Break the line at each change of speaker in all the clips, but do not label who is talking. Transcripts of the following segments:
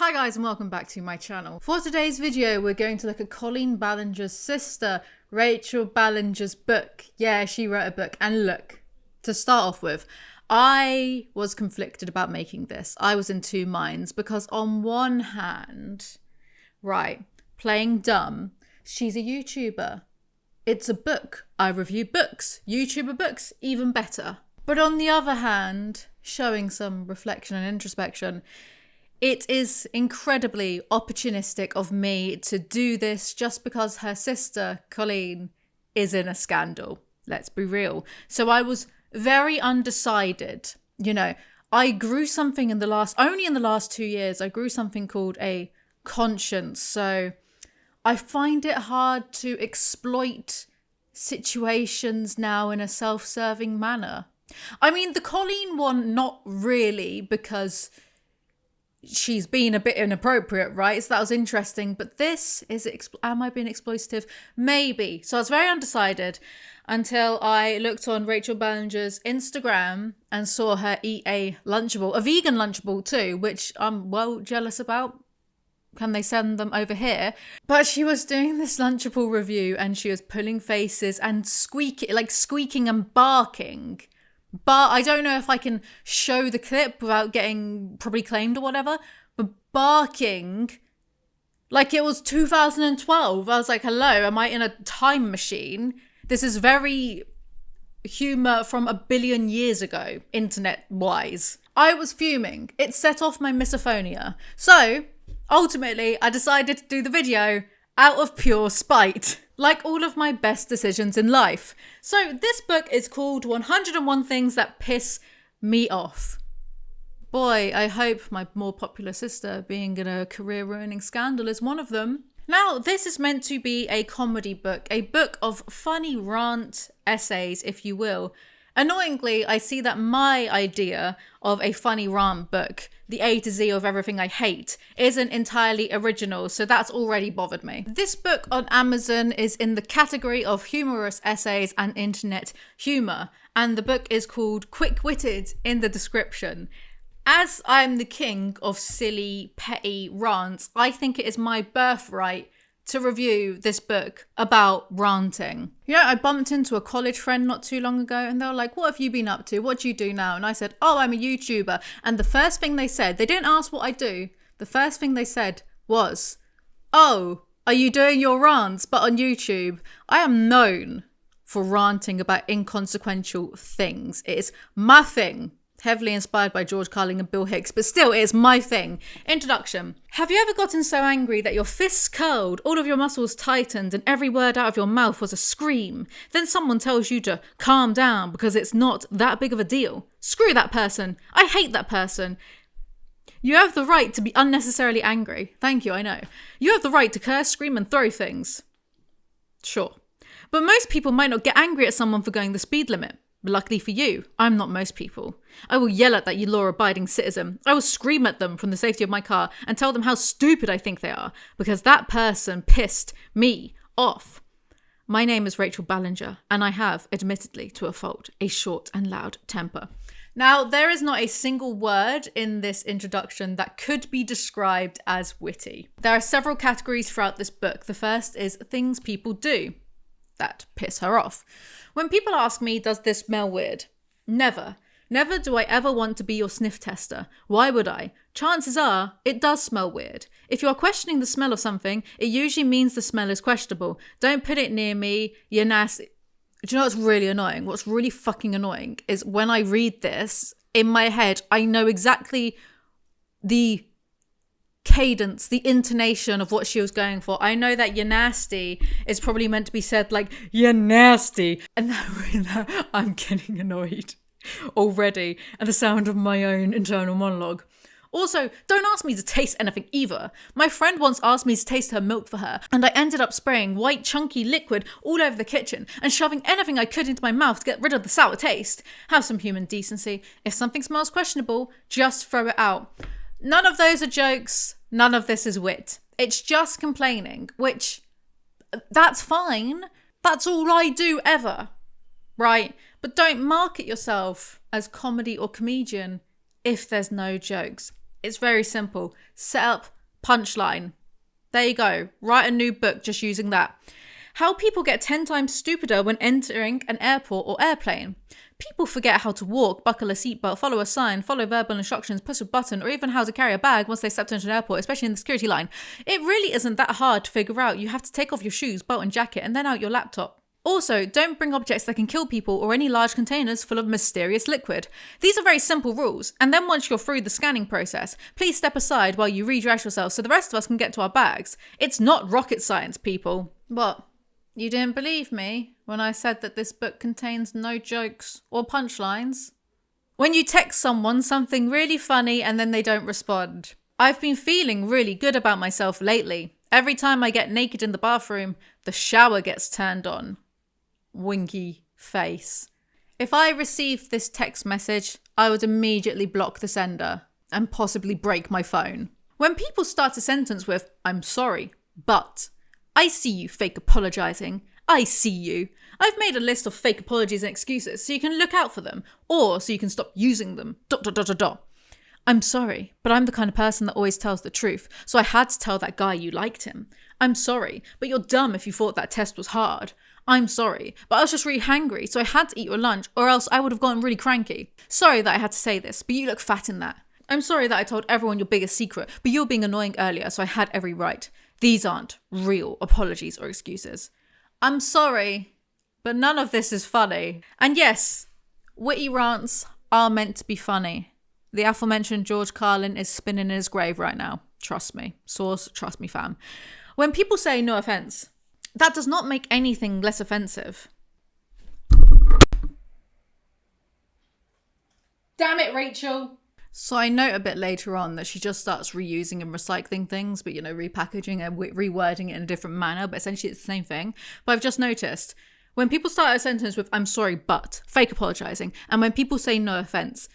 Hi guys and welcome back to my channel. For today's video we're going to look at Colleen Ballinger's sister, Rachel Ballinger's book. Yeah, she wrote a book. And look, to start off with, I was conflicted about making this. I was in two minds because on one hand, right, playing dumb, she's a YouTuber. It's a book. I review books. YouTuber books, even better. But on the other hand, showing some reflection and introspection, it is incredibly opportunistic of me to do this just because her sister, Colleen, is in a scandal. Let's be real. So I was very undecided. You know, I grew something only in the last 2 years, I grew something called a conscience. So I find it hard to exploit situations now in a self-serving manner. I mean, the Colleen one, not really, because she's been a bit inappropriate, right? So that was interesting. But this is, am I being exploitative? Maybe. So I was very undecided until I looked on Rachel Ballinger's Instagram and saw her eat a Lunchable, a vegan Lunchable too, which I'm well jealous about. Can they send them over here? But she was doing this Lunchable review and she was pulling faces and squeaking and barking. But I don't know if I can show the clip without getting probably claimed or whatever. But barking like it was 2012. I was like, hello, am I in a time machine? This is very humor from a billion years ago, internet-wise. I was fuming. It set off my misophonia. So ultimately, I decided to do the video out of pure spite. Like all of my best decisions in life. So this book is called 101 Things That Piss Me Off. Boy, I hope my more popular sister being in a career-ruining scandal is one of them. Now, this is meant to be a comedy book, a book of funny rant essays, if you will. Annoyingly, I see that my idea of a funny rant book, the A to Z of everything I hate, isn't entirely original, so that's already bothered me. This book on Amazon is in the category of humorous essays and internet humor, and the book is called Quickwitted in the description. As I'm the king of silly, petty rants, I think it is my birthright to review this book about ranting. You know, I bumped into a college friend not too long ago and they were like, what have you been up to? What do you do now? And I said, oh, I'm a YouTuber. And the first thing they said, they didn't ask what I do. The first thing they said was, oh, are you doing your rants but on YouTube? I am known for ranting about inconsequential things. It is my thing. Heavily inspired by George Carlin and Bill Hicks, but still, it is my thing. Introduction. Have you ever gotten so angry that your fists curled, all of your muscles tightened, and every word out of your mouth was a scream? Then someone tells you to calm down because it's not that big of a deal. Screw that person. I hate that person. You have the right to be unnecessarily angry. Thank you, I know. You have the right to curse, scream, and throw things. Sure. But most people might not get angry at someone for going the speed limit. Luckily for you, I'm not most people. I will yell at that you law-abiding citizen. I will scream at them from the safety of my car and tell them how stupid I think they are because that person pissed me off. My name is Rachel Ballinger and I have, admittedly to a fault, a short and loud temper. Now, there is not a single word in this introduction that could be described as witty. There are several categories throughout this book. The first is things people do that piss her off. When people ask me, does this smell weird? Never. Never do I ever want to be your sniff tester. Why would I? Chances are, it does smell weird. If you are questioning the smell of something, it usually means the smell is questionable. Don't put it near me, you're nasty. Do you know what's really annoying? What's really fucking annoying is when I read this, in my head, I know exactly the cadence, the intonation of what she was going for. I know that you're nasty is probably meant to be said like, you're nasty. And now I'm getting annoyed already at the sound of my own internal monologue. Also, don't ask me to taste anything either. My friend once asked me to taste her milk for her, and I ended up spraying white chunky liquid all over the kitchen and shoving anything I could into my mouth to get rid of the sour taste. Have some human decency. If something smells questionable, just throw it out. None of those are jokes. None of this is wit. It's just complaining, which, that's fine. That's all I do ever, right? But don't market yourself as comedy or comedian if there's no jokes. It's very simple. Set up, punchline. There you go. Write a new book just using that. How people get 10 times stupider when entering an airport or airplane. People forget how to walk, buckle a seatbelt, follow a sign, follow verbal instructions, push a button, or even how to carry a bag once they stepped into an airport, especially in the security line. It really isn't that hard to figure out. You have to take off your shoes, belt and jacket, and then out your laptop. Also, don't bring objects that can kill people or any large containers full of mysterious liquid. These are very simple rules, and then once you're through the scanning process, please step aside while you redress yourself so the rest of us can get to our bags. It's not rocket science, people. What? You didn't believe me when I said that this book contains no jokes or punchlines? When you text someone something really funny and then they don't respond. I've been feeling really good about myself lately. Every time I get naked in the bathroom, the shower gets turned on. Winky face. If I received this text message, I would immediately block the sender and possibly break my phone. When people start a sentence with, "I'm sorry, but," I see you fake apologizing. I see you. I've made a list of fake apologies and excuses so you can look out for them, or so you can stop using them. ... I'm sorry, but I'm the kind of person that always tells the truth, so I had to tell that guy you liked him. I'm sorry, but you're dumb if you thought that test was hard. I'm sorry, but I was just really hangry, so I had to eat your lunch, or else I would have gotten really cranky. Sorry that I had to say this, but you look fat in that. I'm sorry that I told everyone your biggest secret, but you were being annoying earlier, so I had every right. These aren't real apologies or excuses. I'm sorry, but none of this is funny. And yes, witty rants are meant to be funny. The aforementioned George Carlin is spinning in his grave right now. Trust me. Source, trust me, fam. When people say no offense, that does not make anything less offensive. Damn it, Rachel. So I note a bit later on that she just starts reusing and recycling things, but, repackaging and rewording it in a different manner, but essentially it's the same thing. But I've just noticed, when people start a sentence with, "I'm sorry, but," fake apologizing, and when people say no offense,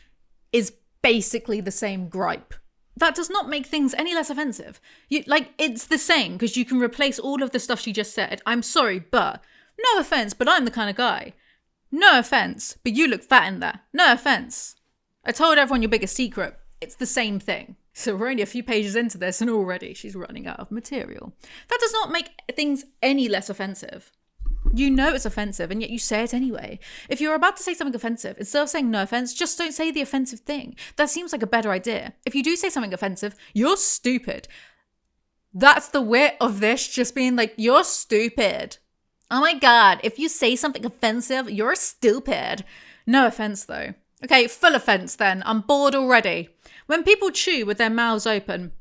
is basically the same gripe. That does not make things any less offensive. It's the same, because you can replace all of the stuff she just said. "I'm sorry, but," no offense, but I'm the kind of guy. No offense, but you look fat in that. No offense. I told everyone your biggest secret. It's the same thing. So we're only a few pages into this and already she's running out of material. That does not make things any less offensive. You know it's offensive and yet you say it anyway. If you're about to say something offensive, instead of saying no offense, just don't say the offensive thing. That seems like a better idea. If you do say something offensive, you're stupid. That's the wit of this, just being like, you're stupid. Oh my God, if you say something offensive, you're stupid. No offense though. Okay, full offense then. I'm bored already. When people chew with their mouths open.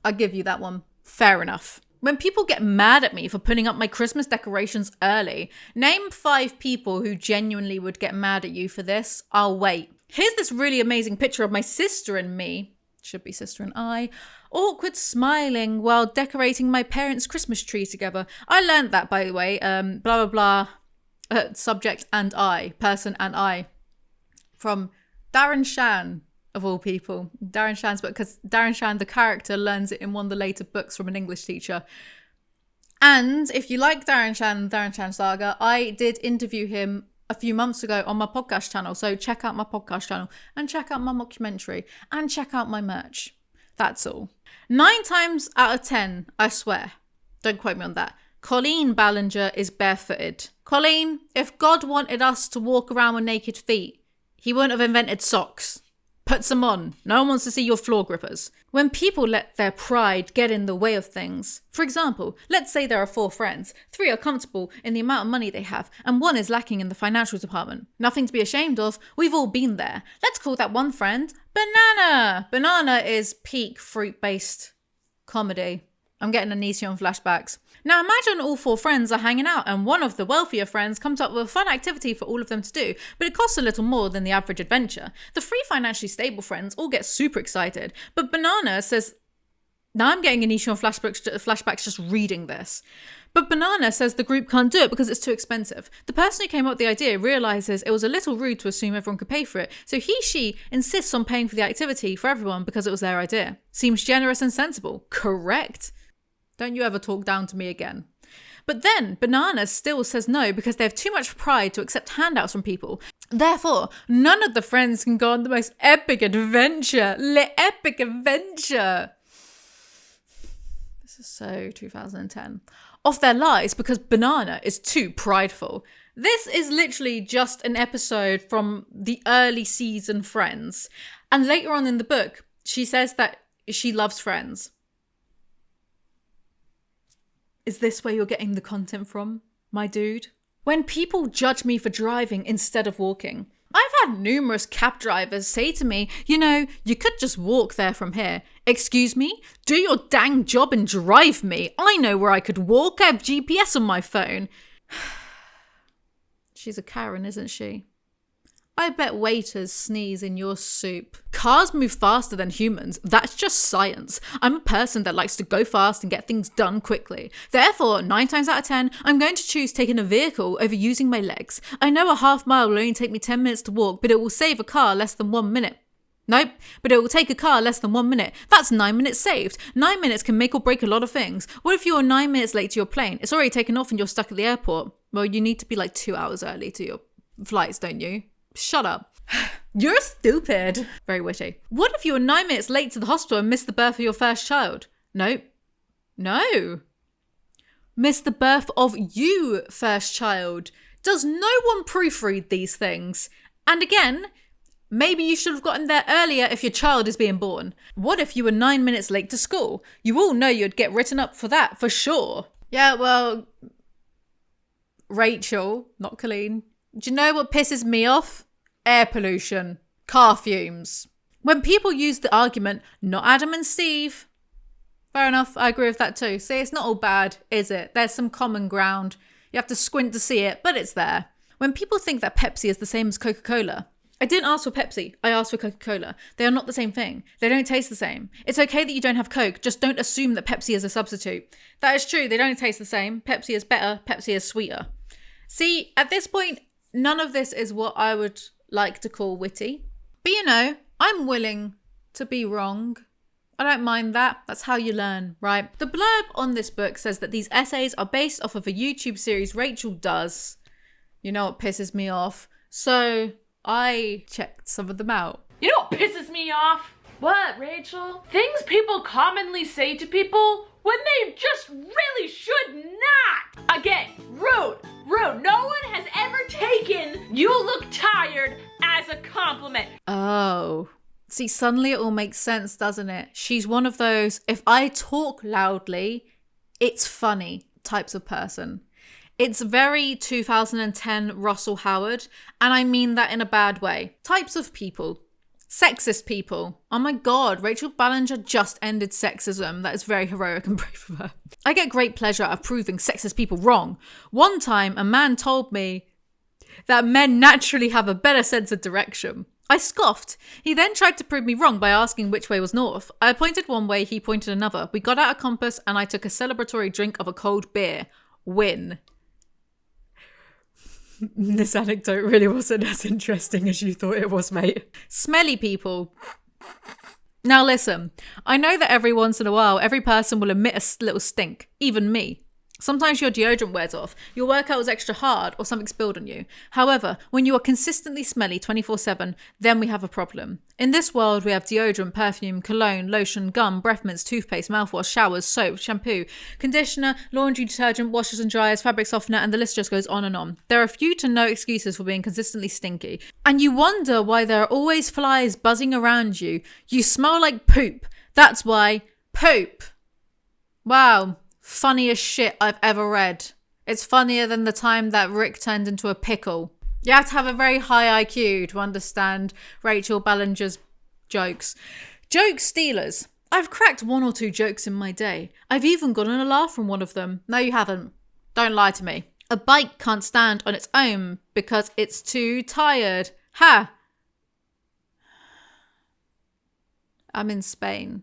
I'll give you that one. Fair enough. When people get mad at me for putting up my Christmas decorations early, name 5 people who genuinely would get mad at you for this. I'll wait. Here's this really amazing picture of my sister and me. Should be sister and I. Awkward smiling while decorating my parents' Christmas tree together. I learned that, by the way. Blah, blah, blah. Subject and I, person and I, from Darren Shan, of all people. Darren Shan's book, because Darren Shan, the character, learns it in one of the later books from an English teacher. And if you like Darren Shan, Darren Shan Saga, I did interview him a few months ago on my podcast channel. So check out my podcast channel and check out my mockumentary and check out my merch. That's all. 9 times out of 10, I swear, don't quote me on that, Colleen Ballinger is barefooted. Colleen, if God wanted us to walk around with naked feet, he wouldn't have invented socks. Put some on. No one wants to see your floor grippers. When people let their pride get in the way of things. For example, let's say there are 4 friends. 3 are comfortable in the amount of money they have, and 1 is lacking in the financial department. Nothing to be ashamed of. We've all been there. Let's call that one friend Banana. Banana is peak fruit-based comedy. I'm getting Anision flashbacks. Now imagine all 4 friends are hanging out and one of the wealthier friends comes up with a fun activity for all of them to do, but it costs a little more than the average adventure. The 3 financially stable friends all get super excited, but Banana says, now I'm getting Anision flashbacks just reading this. But Banana says the group can't do it because it's too expensive. The person who came up with the idea realises it was a little rude to assume everyone could pay for it, so she insists on paying for the activity for everyone because it was their idea. Seems generous and sensible. Correct. Don't you ever talk down to me again. But then Banana still says no because they have too much pride to accept handouts from people. Therefore, none of the friends can go on the most epic adventure. Epic adventure. This is so 2010. Of their lives because Banana is too prideful. This is literally just an episode from the early season Friends. And later on in the book, she says that she loves Friends. Is this where you're getting the content from, my dude? When people judge me for driving instead of walking, I've had numerous cab drivers say to me, you could just walk there from here. Excuse me? Do your dang job and drive me. I know where I could walk. I have GPS on my phone. She's a Karen, isn't she? I bet waiters sneeze in your soup. Cars move faster than humans. That's just science. I'm a person that likes to go fast and get things done quickly. Therefore, 9 times out of 10, I'm going to choose taking a vehicle over using my legs. I know a half mile will only take me 10 minutes to walk, but it will save a car less than 1 minute. Nope, but it will take a car less than 1 minute. That's 9 minutes saved. 9 minutes can make or break a lot of things. What if you're 9 minutes late to your plane? It's already taken off and you're stuck at the airport. Well, you need to be like 2 hours early to your flights, don't you? Shut up. You're stupid. Very witty. What if you were 9 minutes late to the hospital and missed the birth of your first child? No. Missed the birth of you, first child. Does no one proofread these things? And again, maybe you should have gotten there earlier if your child is being born. What if you were 9 minutes late to school? You all know you'd get written up for that, for sure. Yeah, well, Rachel, not Colleen. Do you know what pisses me off? Air pollution. Car fumes. When people use the argument, not Adam and Steve. Fair enough, I agree with that too. See, it's not all bad, is it? There's some common ground. You have to squint to see it, but it's there. When people think that Pepsi is the same as Coca-Cola, I didn't ask for Pepsi, I asked for Coca-Cola. They are not the same thing. They don't taste the same. It's okay that you don't have Coke, just don't assume that Pepsi is a substitute. That is true, they don't taste the same. Pepsi is better, Pepsi is sweeter. See, at this point, none of this is what I would like to call witty. But I'm willing to be wrong. I don't mind that. That's how you learn, right? The blurb on this book says that these essays are based off of a YouTube series Rachel does. You know what pisses me off? So I checked some of them out.
You know what pisses me off? What, Rachel? Things people commonly say to people when they just really should not. Again, rude. No one has ever taken "you look tired" as a compliment.
Oh. See, suddenly it all makes sense, doesn't it? She's one of those, if I talk loudly, it's funny types of person. It's very 2010 Russell Howard, and I mean that in a bad way. Types of people. Sexist people. Oh my God, Rachel Ballinger just ended sexism. That is very heroic and brave of her. I get great pleasure out of proving sexist people wrong. One time, a man told me that men naturally have a better sense of direction. I scoffed. He then tried to prove me wrong by asking which way was north. I pointed one way, he pointed another. We got out a compass and I took a celebratory drink of a cold beer. Win. This anecdote really wasn't as interesting as you thought it was, mate. Smelly people. Now listen, I know that every once in a while, every person will emit a little stink, even me. Sometimes your deodorant wears off, your workout was extra hard, or something spilled on you. However, when you are consistently smelly 24/7, then we have a problem. In this world, we have deodorant, perfume, cologne, lotion, gum, breath mints, toothpaste, mouthwash, showers, soap, shampoo, conditioner, laundry detergent, washers and dryers, fabric softener, and the list just goes on and on. There are few to no excuses for being consistently stinky. And you wonder why there are always flies buzzing around you. You smell like poop. That's why. Poop. Wow. Funniest shit I've ever read. It's funnier than the time that Rick turned into a pickle. You have to have a very high IQ to understand Rachel Ballinger's jokes. Joke stealers. I've cracked 1 or 2 jokes in my day. I've even gotten a laugh from one of them. No, you haven't. Don't lie to me. A bike can't stand on its own because it's too tired. Ha! I'm in Spain.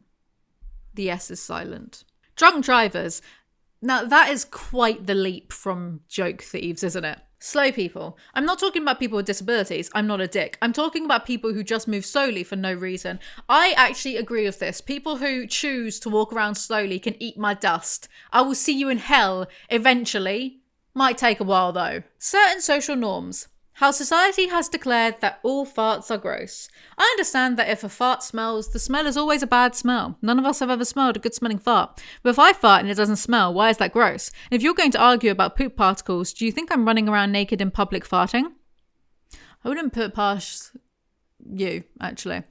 The S is silent. Drunk drivers. Now, that is quite the leap from joke thieves, isn't it? Slow people. I'm not talking about people with disabilities. I'm not a dick. I'm talking about people who just move slowly for no reason. I actually agree with this. People who choose to walk around slowly can eat my dust. I will see you in hell eventually. Might take a while though. Certain social norms. How society has declared that all farts are gross. I understand that if a fart smells, the smell is always a bad smell. None of us have ever smelled a good smelling fart. But if I fart and it doesn't smell, why is that gross? And if you're going to argue about poop particles, do you think I'm running around naked in public farting? I wouldn't put past you, actually.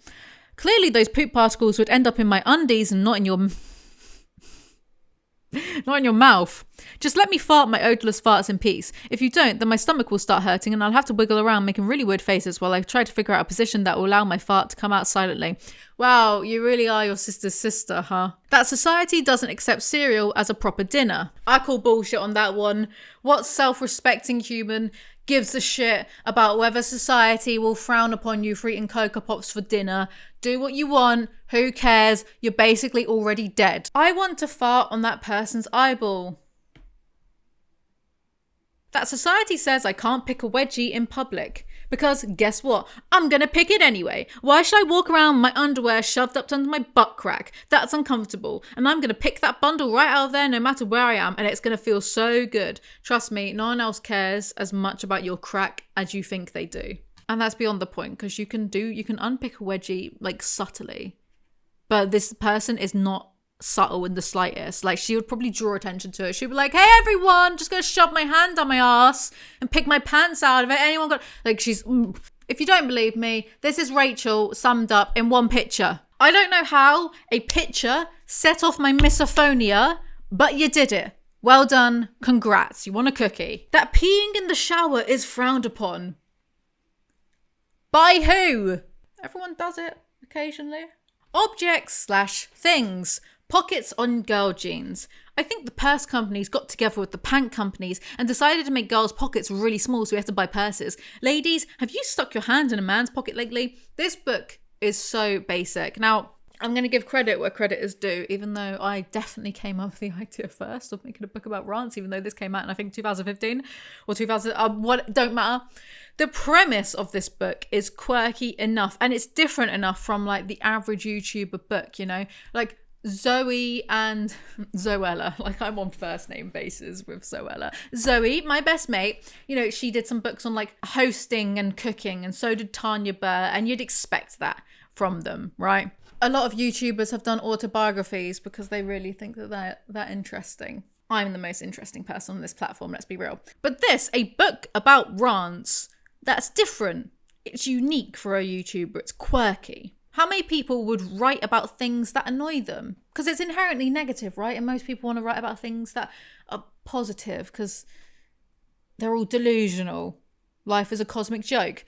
Clearly those poop particles would end up in my undies and not in your mouth. Just let me fart my odorless farts in peace. If you don't, then my stomach will start hurting and I'll have to wiggle around making really weird faces while I try to figure out a position that will allow my fart to come out silently. Wow, you really are your sister's sister, huh? That society doesn't accept cereal as a proper dinner. I call bullshit on that one. What self-respecting human gives a shit about whether society will frown upon you for eating Cocoa Pops for dinner? Do what you want. Who cares? You're basically already dead. I want to fart on that person's eyeball. That society says I can't pick a wedgie in public. Because guess what? I'm gonna pick it anyway. Why should I walk around my underwear shoved up under my butt crack? That's uncomfortable. And I'm gonna pick that bundle right out of there no matter where I am, and it's gonna feel so good. Trust me, no one else cares as much about your crack as you think they do. And that's beyond the point, because you can unpick a wedgie like subtly. But this person is not subtle in the slightest. Like, she would probably draw attention to it. She'd be like, hey everyone, just gonna shove my hand on my ass and pick my pants out of it. Anyone got, like, if you don't believe me, this is Rachel summed up in one picture. I don't know how a picture set off my misophonia, but you did it. Well done. Congrats. You want a cookie. That peeing in the shower is frowned upon. By who? Everyone does it occasionally. Objects/things. Pockets on girl jeans. I think the purse companies got together with the pant companies and decided to make girls' pockets really small so we have to buy purses. Ladies, have you stuck your hand in a man's pocket lately? This book is so basic. Now, I'm going to give credit where credit is due, even though I definitely came up with the idea first of making a book about rants, even though this came out in, I think, 2015 or 2000, don't matter. The premise of this book is quirky enough, and it's different enough from like the average YouTuber book, you know, like Zoe and Zoella, like I'm on first name basis with Zoella. Zoe, my best mate, you know, she did some books on like hosting and cooking, and so did Tanya Burr, and you'd expect that from them, right? A lot of YouTubers have done autobiographies because they really think that they're that interesting. I'm the most interesting person on this platform, let's be real. But this, a book about rants, that's different. It's unique for a YouTuber. It's quirky. How many people would write about things that annoy them? Because it's inherently negative, right? And most people want to write about things that are positive because they're all delusional. Life is a cosmic joke.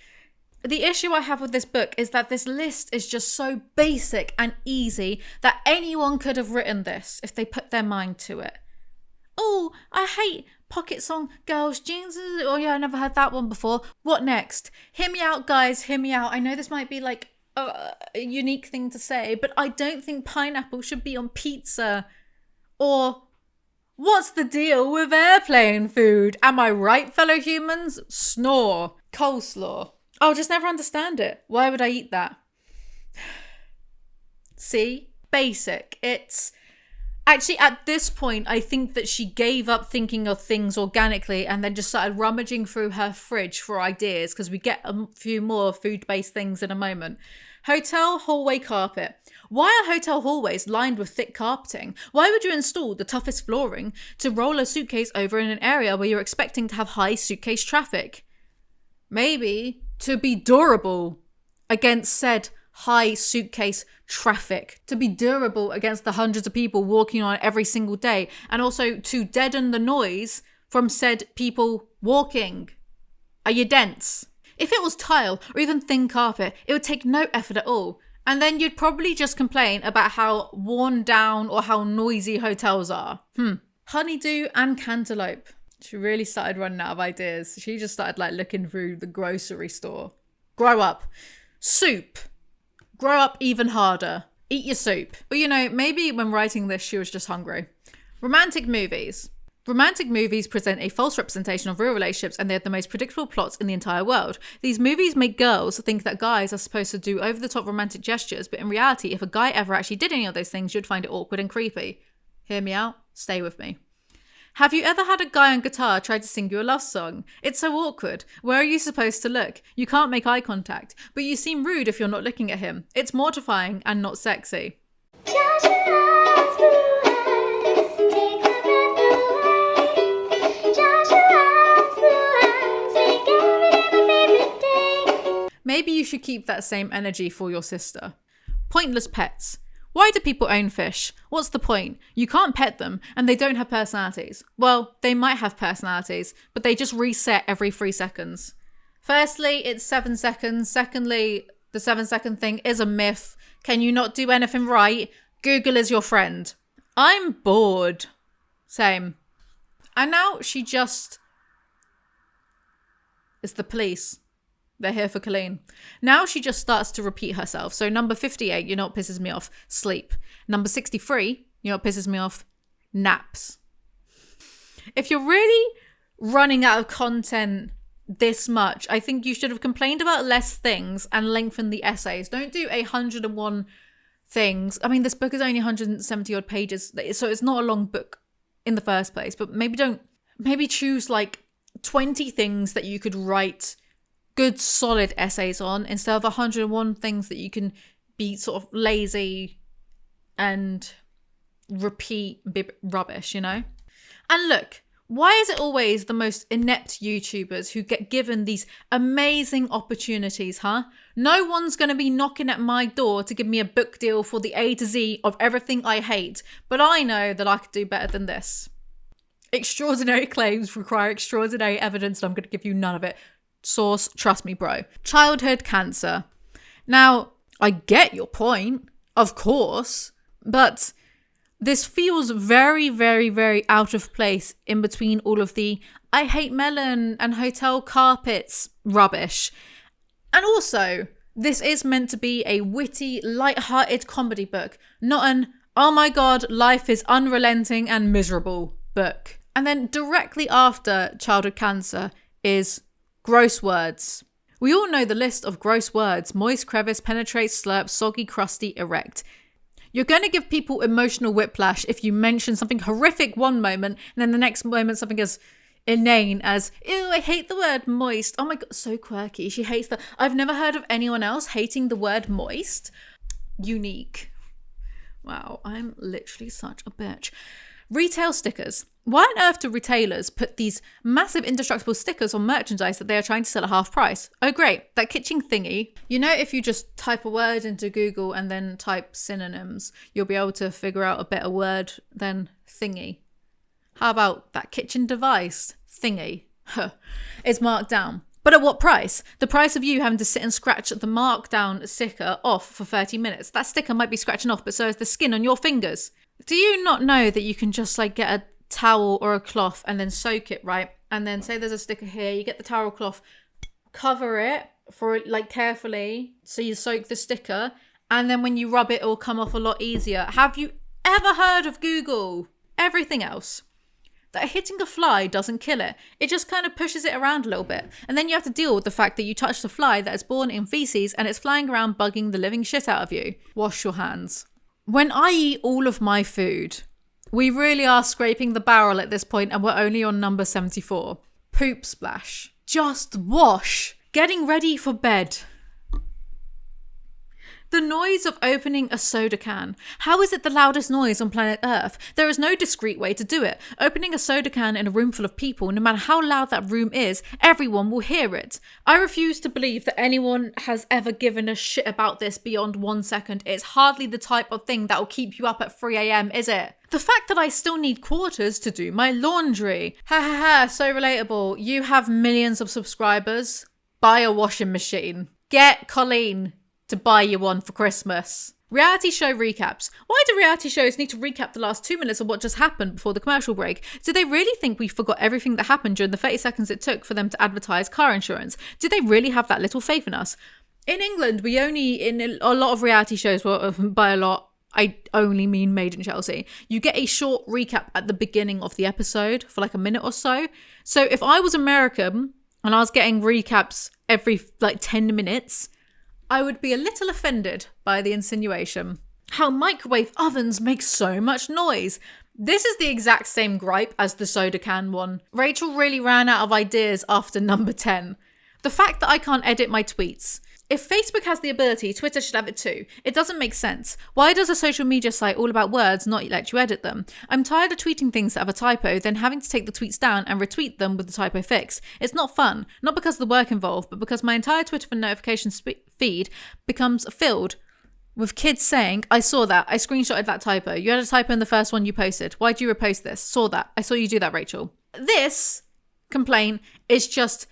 The issue I have with this book is that this list is just so basic and easy that anyone could have written this if they put their mind to it. Oh, I hate pockets on girls' jeans. Oh yeah, I never heard that one before. What next? Hear me out, guys. Hear me out. I know this might be like a unique thing to say, but I don't think pineapple should be on pizza. Or what's the deal with airplane food? Am I right, fellow humans? Snore. Coleslaw. I'll just never understand it. Why would I eat that? See? Basic. It's actually, at this point, I think that she gave up thinking of things organically and then just started rummaging through her fridge for ideas, because we get a few more food-based things in a moment. Hotel hallway carpet. Why are hotel hallways lined with thick carpeting? Why would you install the toughest flooring to roll a suitcase over in an area where you're expecting to have high suitcase traffic? Maybe to be durable against said high suitcase traffic, to be durable against the hundreds of people walking on it every single day, and also to deaden the noise from said people walking. Are you dense? If it was tile or even thin carpet, it would take no effort at all. And then you'd probably just complain about how worn down or how noisy hotels are. Honeydew and cantaloupe. She really started running out of ideas. She just started like looking through the grocery store. Grow up. Soup. Grow up even harder. Eat your soup. But you know, maybe when writing this, she was just hungry. Romantic movies. Romantic movies present a false representation of real relationships and they have the most predictable plots in the entire world. These movies make girls think that guys are supposed to do over-the-top romantic gestures, but in reality, if a guy ever actually did any of those things, you'd find it awkward and creepy. Hear me out? Stay with me. Have you ever had a guy on guitar try to sing you a love song? It's so awkward. Where are you supposed to look? You can't make eye contact, but you seem rude if you're not looking at him. It's mortifying and not sexy. Maybe you should keep that same energy for your sister. Pointless pets. Why do people own fish? What's the point? You can't pet them and they don't have personalities. Well, they might have personalities, but they just reset every 3 seconds. Firstly, it's 7 seconds. Secondly, the 7-second thing is a myth. Can you not do anything right? Google is your friend. I'm bored. Same. And now she just... It's the police. They're here for Colleen. Now she just starts to repeat herself. So number 58, you know what pisses me off? Sleep. Number 63, you know what pisses me off? Naps. If you're really running out of content this much, I think you should have complained about less things and lengthened the essays. Don't do 101 things. I mean, this book is only 170 odd pages, so it's not a long book in the first place. But maybe choose like 20 things that you could write good solid essays on instead of 101 things that you can be sort of lazy and repeat rubbish, you know? And look, why is it always the most inept YouTubers who get given these amazing opportunities, huh? No one's going to be knocking at my door to give me a book deal for the A to Z of everything I hate, but I know that I could do better than this. Extraordinary claims require extraordinary evidence, and I'm going to give you none of it. Source, trust me, bro. Childhood cancer. Now, I get your point, of course, but this feels very, very, very out of place in between all of the I hate melon and hotel carpets rubbish. And also, this is meant to be a witty, light-hearted comedy book, not an oh my god, life is unrelenting and miserable book. And then directly after childhood cancer is gross words. We all know the list of gross words: moist, crevice, penetrate, slurp, soggy, crusty, erect. You're going to give people emotional whiplash if you mention something horrific one moment and then the next moment something as inane as, ew, I hate the word moist. Oh my god, so quirky. She hates that. I've never heard of anyone else hating the word moist. Unique. Wow, I'm literally such a bitch. Retail stickers. Why on earth do retailers put these massive indestructible stickers on merchandise that they are trying to sell at half price? Oh great, that kitchen thingy. You know, if you just type a word into Google and then type synonyms, you'll be able to figure out a better word than thingy. How about that kitchen device thingy? It's marked down. But at what price? The price of you having to sit and scratch the markdown sticker off for 30 minutes. That sticker might be scratching off, but so is the skin on your fingers. Do you not know that you can just like get a towel or a cloth and then soak it, right? And then say there's a sticker here, you get the towel or cloth, cover it for like carefully so you soak the sticker, and then when you rub it will come off a lot easier. Have you ever heard of Google? Everything else. That hitting a fly doesn't kill it. It just kind of pushes it around a little bit. And then you have to deal with the fact that you touched a fly that is born in feces and it's flying around bugging the living shit out of you. Wash your hands. When I eat all of my food, we really are scraping the barrel at this point and we're only on number 74. Poop splash. Just wash. Getting ready for bed. The noise of opening a soda can. How is it the loudest noise on planet Earth? There is no discreet way to do it. Opening a soda can in a room full of people, no matter how loud that room is, everyone will hear it. I refuse to believe that anyone has ever given a shit about this beyond 1 second. It's hardly the type of thing that will keep you up at 3 a.m, is it? The fact that I still need quarters to do my laundry. Ha ha ha, so relatable. You have millions of subscribers. Buy a washing machine. Get Colleen to buy you one for Christmas. Reality show recaps. Why do reality shows need to recap the last 2 minutes of what just happened before the commercial break? Do they really think we forgot everything that happened during the 30 seconds it took for them to advertise car insurance? Do they really have that little faith in us? In England, we only, in a lot of reality shows, well, by a lot, I only mean Made in Chelsea. You get a short recap at the beginning of the episode for like a minute or so. So if I was American and I was getting recaps every like 10 minutes, I would be a little offended by the insinuation. How microwave ovens make so much noise. This is the exact same gripe as the soda can one. Rachel really ran out of ideas after number 10. The fact that I can't edit my tweets. If Facebook has the ability, Twitter should have it too. It doesn't make sense. Why does a social media site all about words not let you edit them? I'm tired of tweeting things that have a typo, then having to take the tweets down and retweet them with the typo fixed. It's not fun. Not because of the work involved, but because my entire Twitter notification feed becomes filled with kids saying, I saw that. I screenshotted that typo. You had a typo in the first one you posted. Why'd you repost this? Saw that. I saw you do that, Rachel. This complaint is just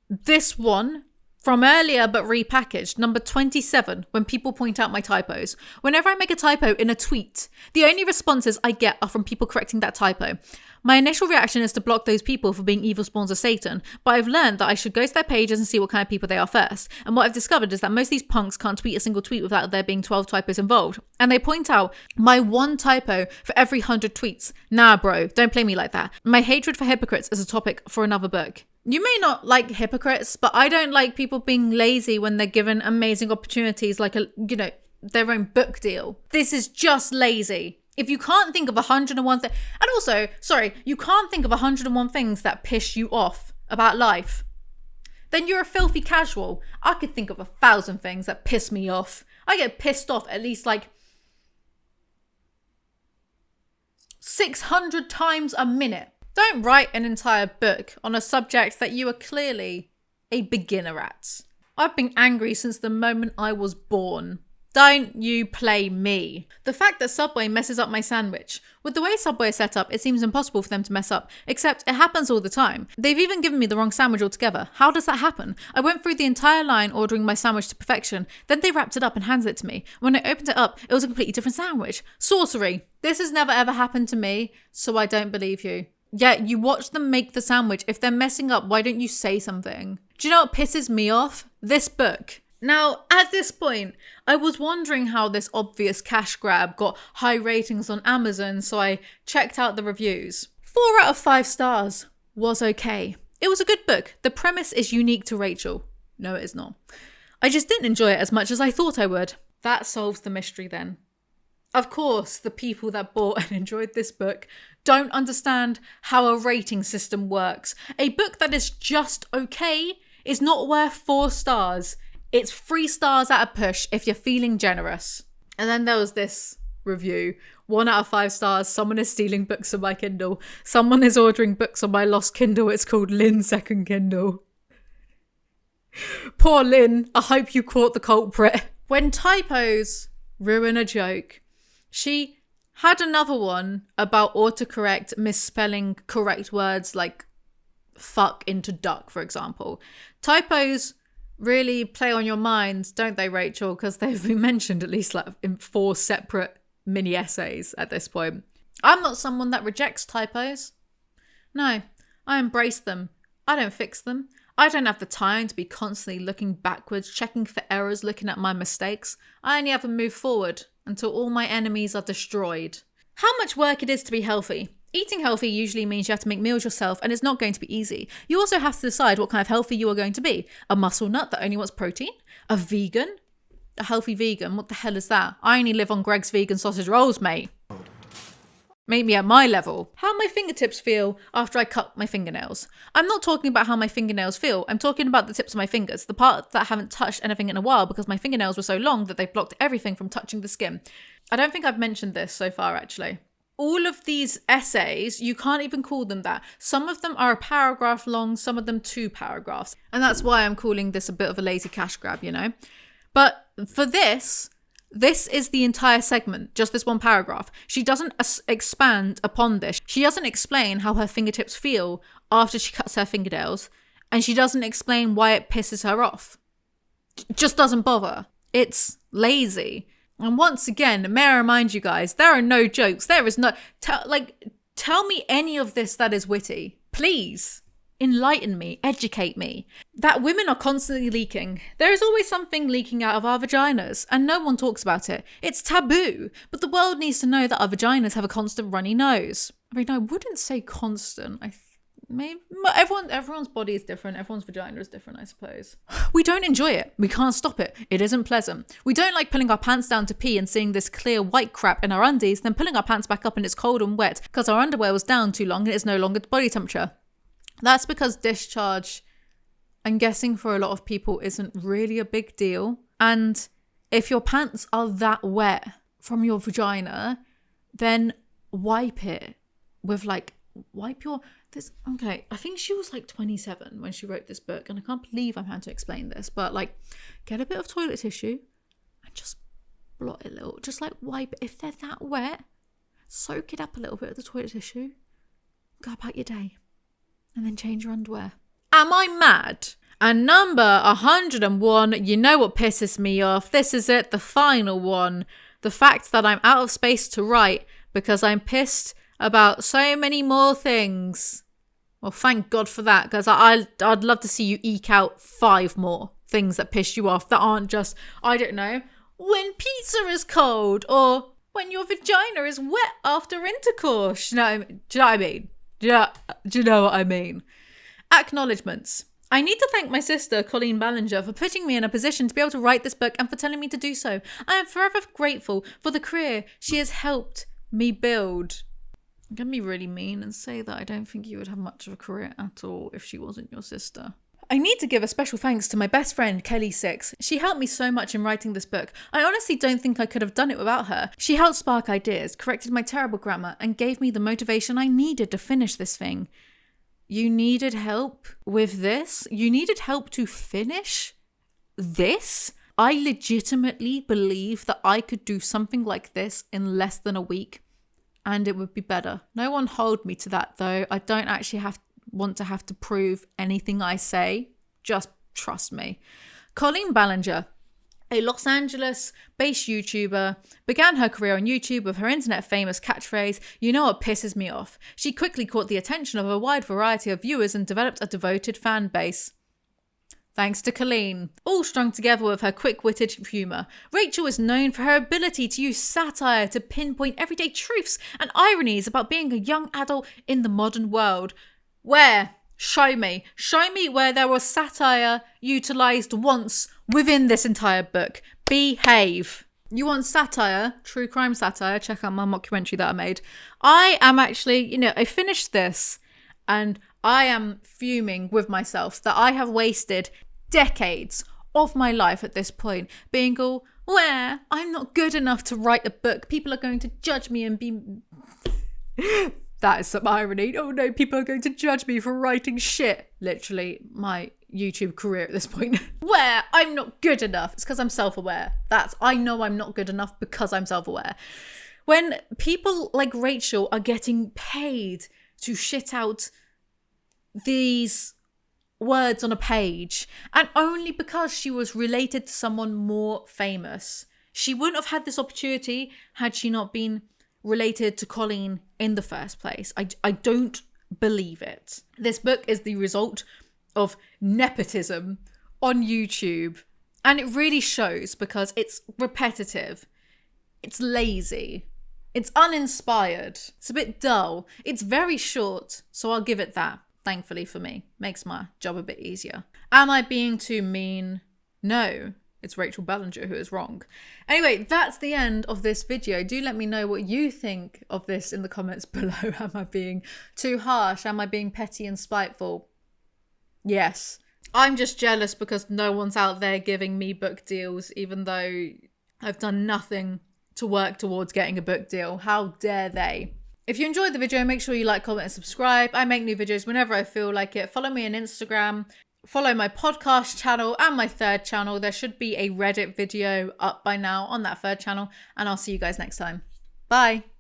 this one from earlier but repackaged, number 27, when people point out my typos. Whenever I make a typo in a tweet, the only responses I get are from people correcting that typo. My initial reaction is to block those people for being evil spawns of Satan, but I've learned that I should go to their pages and see what kind of people they are first. And what I've discovered is that most of these punks can't tweet a single tweet without there being 12 typos involved. And they point out my one typo for every 100 tweets. Nah, bro, don't play me like that. My hatred for hypocrites is a topic for another book. You may not like hypocrites, but I don't like people being lazy when they're given amazing opportunities like their own book deal. This is just lazy. If you can't think of 101 things, and also, sorry, you can't think of 101 things that piss you off about life, then you're a filthy casual. I could think of 1,000 things that piss me off. I get pissed off at least like 600 times a minute. Don't write an entire book on a subject that you are clearly a beginner at. I've been angry since the moment I was born. Don't you play me. The fact that Subway messes up my sandwich. With the way Subway is set up, it seems impossible for them to mess up, except it happens all the time. They've even given me the wrong sandwich altogether. How does that happen? I went through the entire line ordering my sandwich to perfection, then they wrapped it up and handed it to me. When I opened it up, it was a completely different sandwich. Sorcery. This has never ever happened to me, so I don't believe you. Yeah, you watch them make the sandwich. If they're messing up, why don't you say something? Do you know what pisses me off? This book. Now, at this point, I was wondering how this obvious cash grab got high ratings on Amazon, so I checked out the reviews. 4 out of 5 stars was okay. It was a good book. The premise is unique to Rachel. No, it is not. I just didn't enjoy it as much as I thought I would. That solves the mystery then. Of course, the people that bought and enjoyed this book don't understand how a rating system works. A book that is just okay is not worth 4 stars. It's 3 stars at a push if you're feeling generous. And then there was this review. 1 out of 5 stars. Someone is stealing books on my Kindle. Someone is ordering books on my lost Kindle. It's called Lynn's second Kindle. Poor Lynn. I hope you caught the culprit. When typos ruin a joke, she had another one about autocorrect misspelling correct words like fuck into duck, for example. Typos really play on your mind, don't they, Rachel? Because they've been mentioned at least like in 4 separate mini essays at this point. I'm not someone that rejects typos. No, I embrace them. I don't fix them. I don't have the time to be constantly looking backwards, checking for errors, looking at my mistakes. I only ever move forward until all my enemies are destroyed. How much work it is to be healthy. Eating healthy usually means you have to make meals yourself, and it's not going to be easy. You also have to decide what kind of healthy you are going to be. A muscle nut that only wants protein? A vegan? A healthy vegan? What the hell is that? I only live on Greg's vegan sausage rolls, mate. Meet me at my level. How my fingertips feel after I cut my fingernails. I'm not talking about how my fingernails feel. I'm talking about the tips of my fingers, the part that haven't touched anything in a while because my fingernails were so long that they've blocked everything from touching the skin. I don't think I've mentioned this so far, actually. All of these essays, you can't even call them that. Some of them are a paragraph long, some of them 2 paragraphs. And that's why I'm calling this a bit of a lazy cash grab, you know? But for this is the entire segment, just this one paragraph. She doesn't expand upon this. She doesn't explain how her fingertips feel after she cuts her fingernails. And she doesn't explain why it pisses her off. Just doesn't bother. It's lazy. And once again, may I remind you guys, there are no jokes. There is no... Tell me any of this that is witty. Please. enlighten me, educate me. That women are constantly leaking. There is always something leaking out of our vaginas, and no one talks about it. It's taboo, but the world needs to know that our vaginas have a constant runny nose. I mean, I wouldn't say constant. Maybe everyone's body is different. Everyone's vagina is different, I suppose. We don't enjoy it. We can't stop it. It isn't pleasant. We don't like pulling our pants down to pee and seeing this clear white crap in our undies, then pulling our pants back up and it's cold and wet because our underwear was down too long and it's no longer body temperature. That's because discharge, I'm guessing for a lot of people, isn't really a big deal. And if your pants are that wet from your vagina, then wipe it with okay, I think she was like 27 when she wrote this book, and I can't believe I'm having to explain this, but like, get a bit of toilet tissue and just blot it a little, just like wipe it. If they're that wet, soak it up a little bit of the toilet tissue, go about your day, and then change your underwear. Am I mad? And number 101, you know what pisses me off? This is it, the final one. The fact that I'm out of space to write because I'm pissed about so many more things. Well, thank God for that, because I'd love to see you eke out 5 more things that piss you off that aren't just, I don't know, when pizza is cold or when your vagina is wet after intercourse. Do you know what I mean? Do you know what I mean? Acknowledgements. I need to thank my sister, Colleen Ballinger, for putting me in a position to be able to write this book and for telling me to do so. I am forever grateful for the career she has helped me build. I'm going to be really mean and say that I don't think you would have much of a career at all if she wasn't your sister. I need to give a special thanks to my best friend, Kelly Six. She helped me so much in writing this book. I honestly don't think I could have done it without her. She helped spark ideas, corrected my terrible grammar, and gave me the motivation I needed to finish this thing. You needed help with this? You needed help to finish this? I legitimately believe that I could do something like this in less than a week and it would be better. No one hold me to that though. I don't actually want to have to prove anything I say. Just trust me. Colleen Ballinger, a Los Angeles-based YouTuber, began her career on YouTube with her internet-famous catchphrase, "You know what pisses me off?" She quickly caught the attention of a wide variety of viewers and developed a devoted fan base. Thanks to Colleen, all strung together with her quick-witted humour, Rachel is known for her ability to use satire to pinpoint everyday truths and ironies about being a young adult in the modern world. Where? Show me where there was satire utilised once within this entire book. Behave. You want satire, true crime satire, check out my mockumentary that I made. I am actually, I finished this and I am fuming with myself that I have wasted decades of my life at this point being all, where I'm not good enough to write a book. People are going to judge me and be... That is some irony. Oh no, people are going to judge me for writing shit. Literally my YouTube career at this point. Where I'm not good enough. It's because I'm self-aware. I know I'm not good enough because I'm self-aware. When people like Rachel are getting paid to shit out these words on a page, and only because she was related to someone more famous. She wouldn't have had this opportunity had she not been related to Colleen in the first place. I don't believe it. This book is the result of nepotism on YouTube, and it really shows because it's repetitive, it's lazy, it's uninspired, it's a bit dull, it's very short, so I'll give it that. Thankfully for me, makes my job a bit easier. Am I being too mean? No. It's Rachel Ballinger who is wrong. Anyway, that's the end of this video. Do let me know what you think of this in the comments below. Am I being too harsh? Am I being petty and spiteful? Yes. I'm just jealous because no one's out there giving me book deals, even though I've done nothing to work towards getting a book deal. How dare they? If you enjoyed the video, make sure you like, comment, and subscribe. I make new videos whenever I feel like it. Follow me on Instagram. Follow my podcast channel and my third channel. There should be a Reddit video up by now on that third channel. And I'll see you guys next time. Bye.